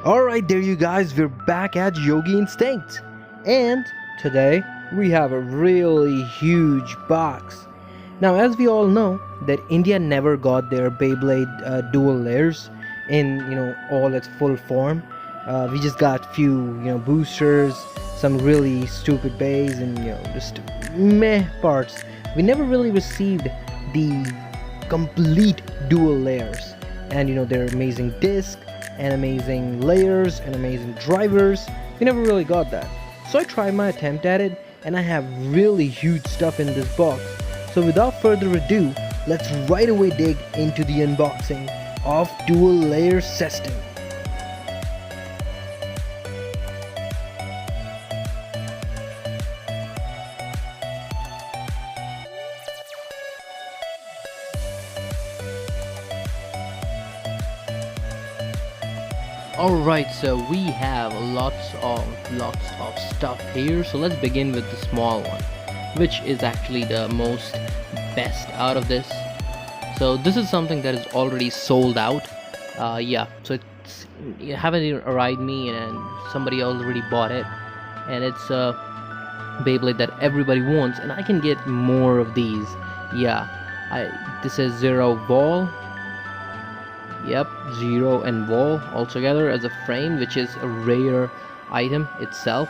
Alright, there you guys, we're back at Yogi Instinct. And today we have a really huge box. Now, as we all know, that India never got their Beyblade dual layers in all its full form. We just got few boosters, some really stupid bays, and just meh parts. We never really received the complete dual layers, and their amazing disc and amazing layers and amazing drivers. We never really got that. So I tried my attempt at it, and I have really huge stuff in this box. So without further ado, let's right away dig into the unboxing of Dual Layer System. Alright, so we have lots of stuff here. So let's begin with the small one, which is actually the most best out of this. So this is something that is already sold out. So it haven't even arrived me, and somebody already bought it, and it's a Beyblade that everybody wants, and I can get more of these. This is Zero Ball. Yep, Zero and Wall all together as a frame, which is a rare item itself.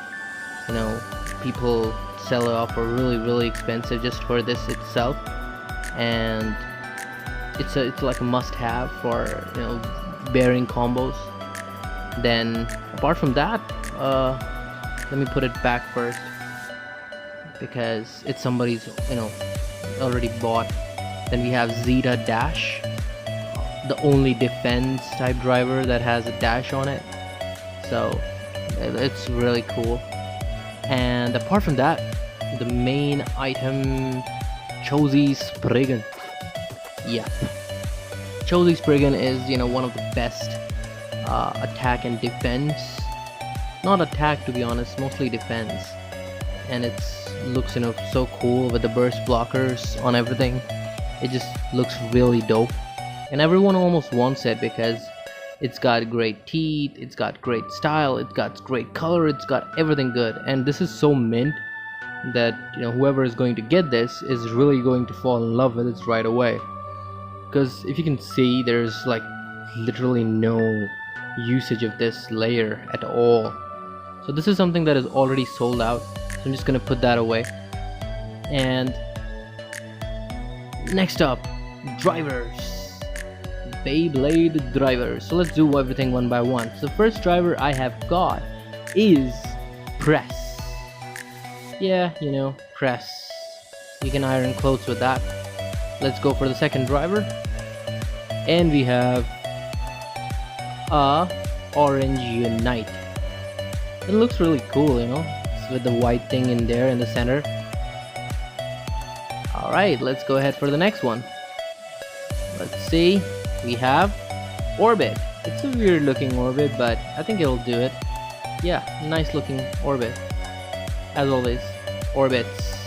People sell it off for really expensive just for this itself, and it's like a must-have for bearing combos. Then apart from that, let me put it back first because it's somebody's already bought. Then we have Zeta Dash, the only defense type driver that has a dash on it, so it's really cool. And apart from that, the main item, Josie Spriggan. Josie Spriggan is one of the best attack and defense, not attack to be honest, mostly defense, and it looks so cool with the burst blockers on everything. It just looks really dope. And everyone almost wants it because it's got great teeth, it's got great style, it's got great color, it's got everything good. And this is so mint that whoever is going to get this is really going to fall in love with it right away. Because if you can see, there's like literally no usage of this layer at all. So this is something that is already sold out, so I'm just gonna put that away. And next up, drivers. Beyblade drivers. So let's do everything one by one. So the first driver I have got is press. Press. You can iron clothes with that. Let's go for the second driver, and we have orange unite. It looks really cool, with the white thing in there in the center. Alright, let's go ahead for the next one. Let's see. We have Orbit. It's a weird looking orbit, but I think it'll do it. Nice looking orbit. As always, orbits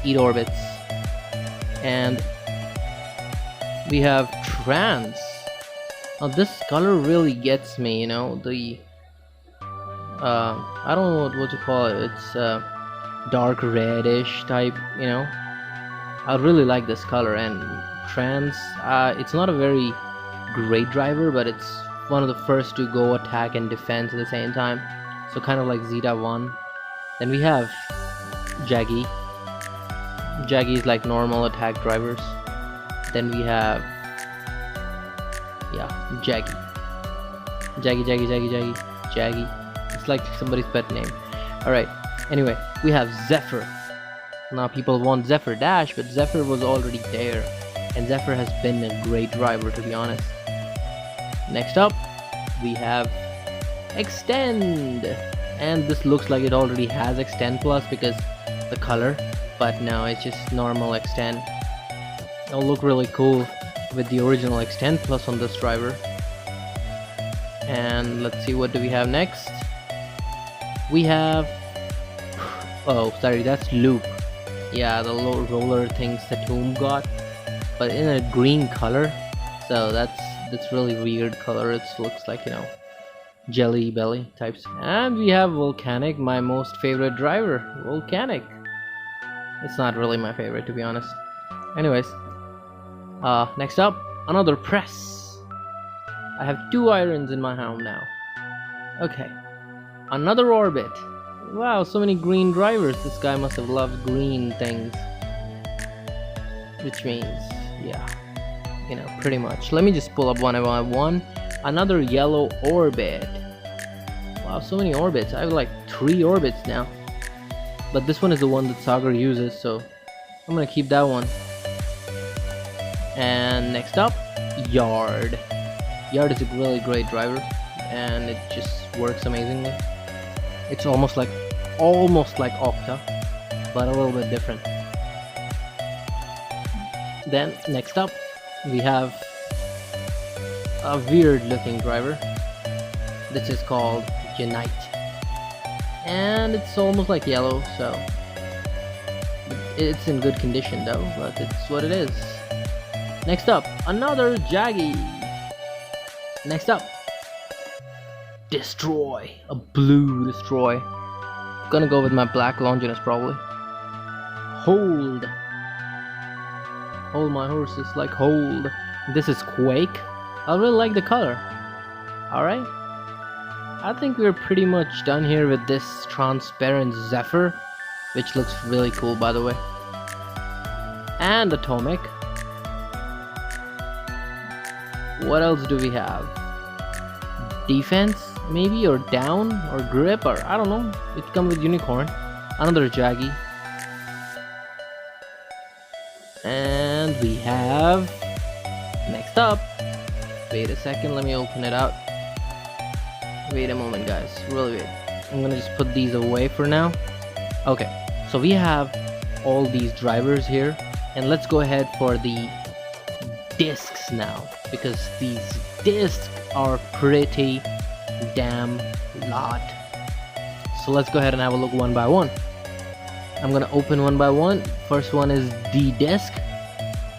eat orbits. And we have Trance. Now this color really gets me, the I don't know what to call it. It's dark reddish type, I really like this color. And Trance, it's not a very great driver, but it's one of the first to go attack and defense at the same time, so kind of like Zeta 1. Then we have Jaggy. Jaggy is like normal attack drivers. Then we have Jaggy. Jaggy. It's like somebody's pet name. Alright, anyway, we have Zephyr. Now people want Zephyr Dash, but Zephyr was already there, and Zephyr has been a great driver, to be honest. Next up, we have Extend, and this looks like it already has Extend Plus because the color, but no, it's just normal Extend. It'll look really cool with the original Extend Plus on this driver. And let's see, what do we have next? We have, oh sorry, that's Loop. The low roller things that Tomb got, but in a green color, so that's really weird color. It looks like jelly belly types. And we have Volcanic, my most favorite driver. Volcanic. It's not really my favorite, to be honest. Anyways, next up, another press. I have 2 irons in my hand now. Okay, another orbit. Wow, so many green drivers. This guy must have loved green things. Which means, yeah, you know, pretty much. Let me just pull up one by one. Another yellow orbit. Wow, so many orbits. I have like 3 orbits now. But this one is the one that Sagar uses, so I'm gonna keep that one. And next up, Yard. Yard is a really great driver, and it just works amazingly. It's almost like Octa, but a little bit different. Then next up, we have a weird looking driver. This is called Unite, and it's almost like yellow, so it's in good condition though, but it's what it is. Next up, another Jaggy. Next up, Destroy, a blue Destroy. Gonna go with my black Longinus probably. Hold my horses like hold. This is Quake. I really like the color. Alright, I think we're pretty much done here with this transparent Zephyr, which looks really cool by the way. And Atomic. What else do we have? Defense maybe, or down, or grip, or I don't know. It comes with Unicorn. Another Jaggy. And we have, next up, wait a second, let me open it out. Wait a moment guys, really wait. I'm gonna just put these away for now. Okay, so we have all these drivers here, and let's go ahead for the discs now, because these discs are pretty damn lot. So let's go ahead and have a look one by one. I'm gonna open one by one. First one is D disc.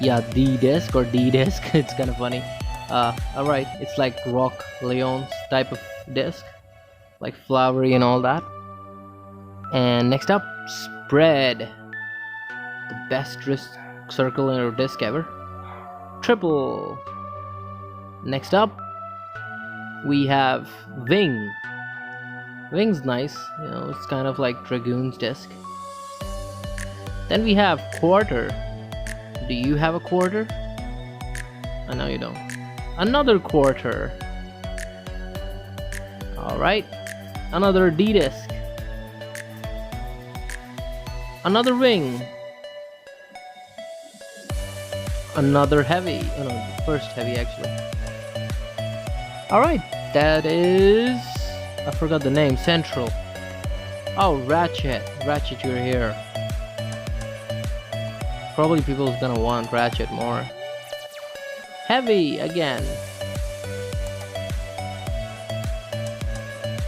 Yeah, D disc or D disc. It's kind of funny. Alright, it's like Rock Leon's type of disc, like flowery and all that. And next up, Spread, the best wrist circle or disc ever. Triple. Next up, we have Wing. Wing's nice, you know, it's kind of like Dragoon's disc. Then we have Quarter. Do you have a quarter? I know you don't. Another Quarter. Alright, another D disc. Another Wing. Another Heavy. Oh no, first Heavy actually. Alright, that is, I forgot the name. Central. Oh, Ratchet. Ratchet, you're here. Probably people's gonna want Ratchet more. Heavy again.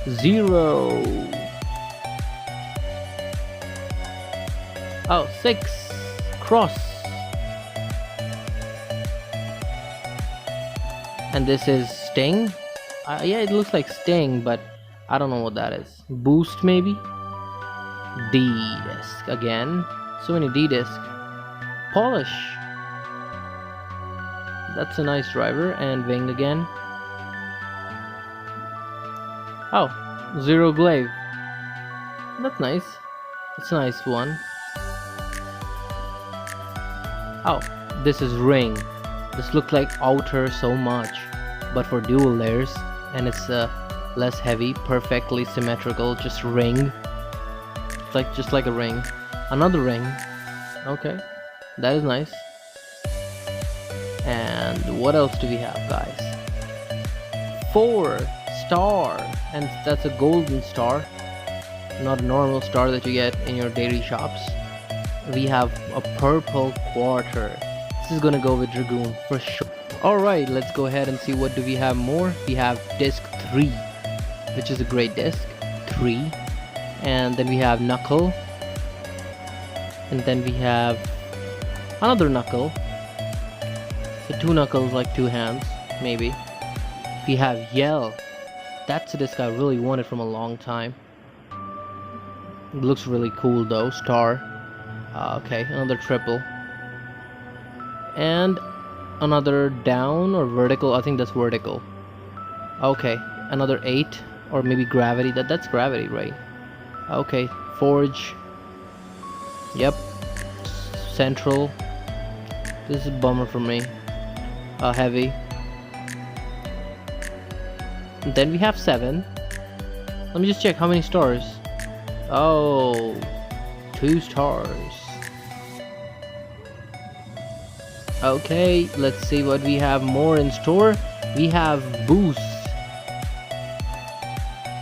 Zero. Oh, 6. Cross. And this is Sting. Yeah, it looks like Sting, but I don't know what that is. Boost maybe? D disc again. So many D disc. Polish. That's a nice driver. And Wing again. Oh, Zero Glaive. That's nice. It's a nice one. Oh, this is Ring. This looks like Outer so much, but for dual layers, and it's less heavy, perfectly symmetrical, just ring. It's like just like a ring. Another ring. Okay, that is nice. And what else do we have, guys? 4 star, and that's a golden star, not a normal star that you get in your dairy shops. We have a purple Quarter. This is gonna go with Dragoon for sure. Alright, let's go ahead and see what do we have more. We have disc 3, which is a great disc. 3. And then we have Knuckle. And then we have another Knuckle. So 2 Knuckles, like 2 hands, maybe. We have Yell. That's a disc I really wanted from a long time. It looks really cool though. Star. Okay, another triple. And another down or vertical. I think that's vertical. Okay, another 8 or maybe gravity. That's gravity, right? Okay, forge. Yep. Central. This is a bummer for me. Heavy. And then we have 7. Let me just check how many stars. Oh, 2 stars. Okay, let's see what we have more in store. We have boost.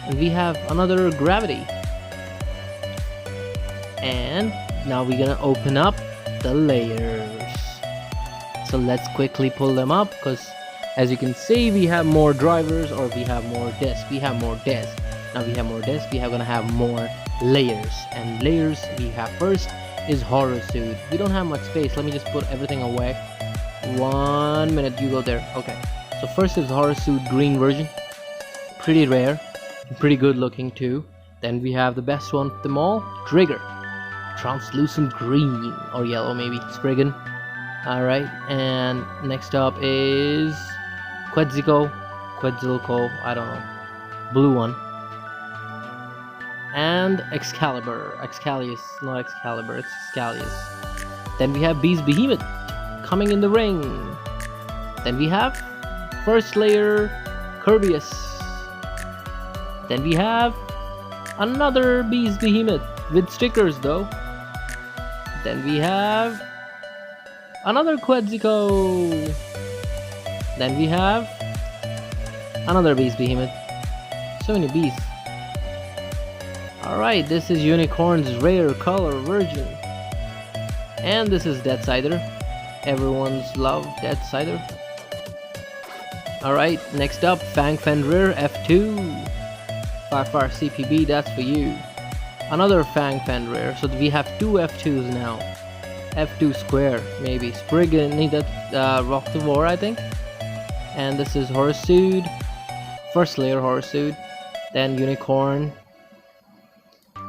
And we have another gravity. And now we're gonna open up the layers. So let's quickly pull them up, because as you can see, we have more drivers, or we have more discs. We have more discs. Now we have more discs, we are gonna have more layers. And layers we have first is horror suit. We don't have much space. Let me just put everything away. 1 minute, you go there. Okay, so first is horror suit green version. Pretty rare, pretty good looking too. Then we have the best one of them all, trigger. Translucent green or yellow, maybe. Spriggan. Alright, and next up is Quetzalco, I don't know. Blue one. And Excalibur. Not Excalibur, it's Excalius. Then we have Beast Behemoth coming in the ring. Then we have first layer Kirbyus. Then we have another Beast Behemoth with stickers though. Then we have another Quetzalco. Then we have another Beast Behemoth. So many beasts. Alright, this is Unicorn's rare color version. And this is Deathsider. Everyone's love Deathsider. Alright, next up, Fang Fenrir F2. Far CPB, that's for you. Another Fang Fenrir. So we have 2 F2s now. F2 square, maybe. Spriggan, that's Rock the War, I think. And this is Horsued. First layer Horsued. Then Unicorn.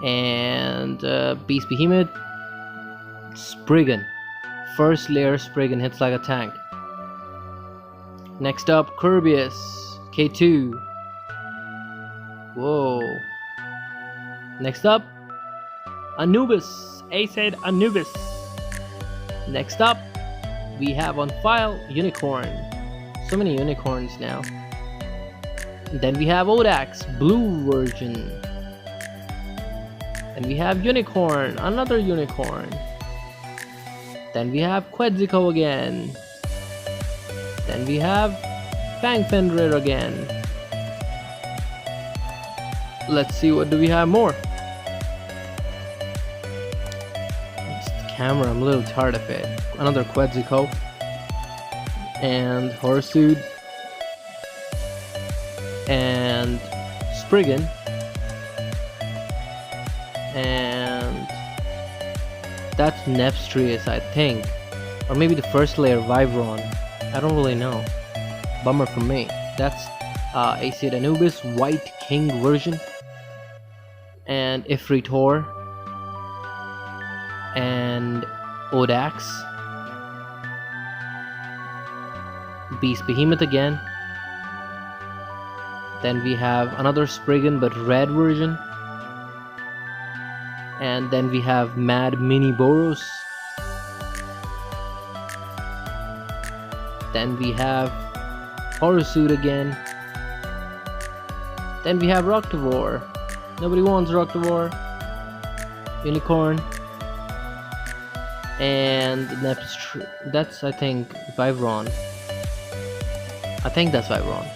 And Beast Behemoth. Spriggan. First layer Spriggan hits like a tank. Next up, Kirbyus K2. Whoa. Next up, Anubis. A said Anubis. Next up, we have on file Unicorn. So many unicorns now. And then we have Odax, blue version. Then we have Unicorn, another Unicorn. Then we have Quetzalco again. Then we have Fang Fenrir again. Let's see, what do we have more? It's the camera, I'm a little tired of it. Another Quetzalco. And Horsued. And Spriggan. And that's Nepstrius, I think. Or maybe the first layer Vibron. I don't really know. Bummer for me. That's Aesir Anubis, White King version. And Ifritor. And Odax. Beast Behemoth again. Then we have another Spriggan but red version. And then we have Mad Mini Boros. Then we have Horsuit again. Then we have Rocktavor. Nobody wants Rocktavor. Unicorn. And that's, I think, Vibron. I think that's Vibron.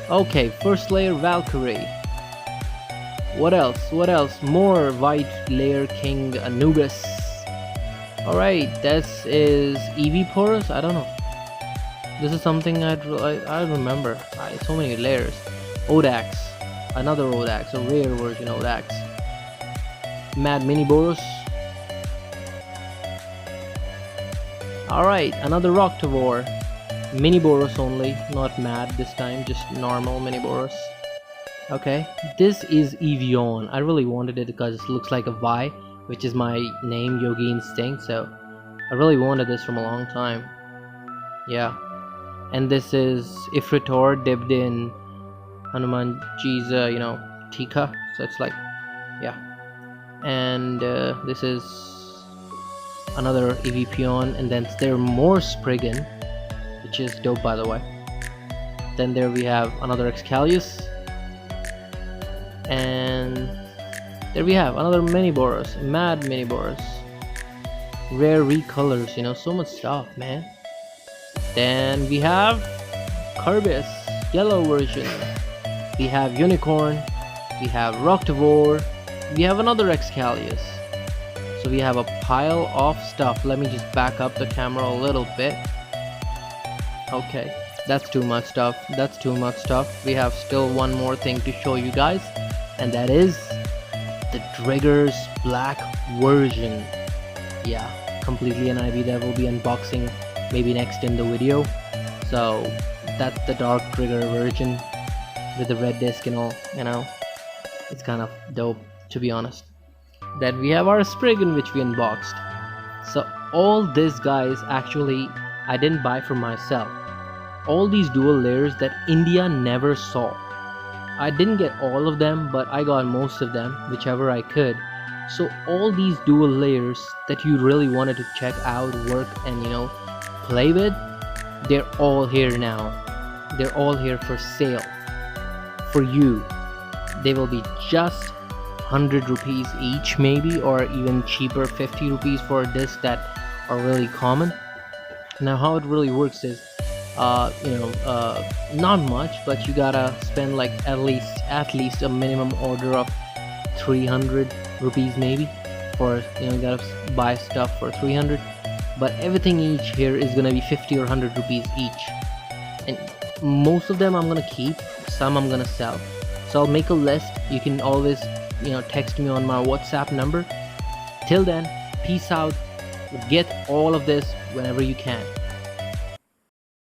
Okay, first layer Valkyrie. What else? What else? More white layer King Anubis. Alright, this is Eevee I don't know. This is something I remember. So many layers. Odax. Another Odax. A rare version Odax. Mad Mini Boros. Alright, another Rocktavor. Mini Boros only. Not Mad this time. Just normal Mini Boros. Okay, this is Evian. I really wanted it because it looks like a Y, which is my name, Yogi Instinct. So I really wanted this from a long time. Yeah, and this is Ifritor dipped in Hanumanji's, Tika. So it's like, yeah. And this is another Evian, and then there are more Spriggan, which is dope by the way. Then there we have another Excalius. And there we have another mini Boros, mad mini Boros, rare recolors, so much stuff, man. Then we have Carbis, yellow version. We have Unicorn, we have Roctivore, we have another Excalius. So we have a pile of stuff. Let me just back up the camera a little bit. Okay, that's too much stuff. That's too much stuff. We have still one more thing to show you guys, and that is the Trigger's black version. Yeah, completely an IV that will be unboxing maybe next in the video. So that's the dark Trigger version with the red disc and all, it's kind of dope, to be honest. Then we have our Spriggan, which we unboxed. So all this, guys, actually I didn't buy for myself. All these dual layers that India never saw. I didn't get all of them, but I got most of them, whichever I could. So all these dual layers that you really wanted to check out, work, and play with, they're all here now. They're all here for sale for you. They will be just 100 rupees each, maybe, or even cheaper, 50 rupees for a disc that are really common. Now how it really works is not much, but you gotta spend like at least a minimum order of 300 rupees maybe for you gotta buy stuff for 300, but everything each here is gonna be 50 or 100 rupees each, and most of them I'm gonna keep, some I'm gonna sell. So I'll make a list. You can always text me on my WhatsApp number. Till then, peace out. Get all of this whenever you can.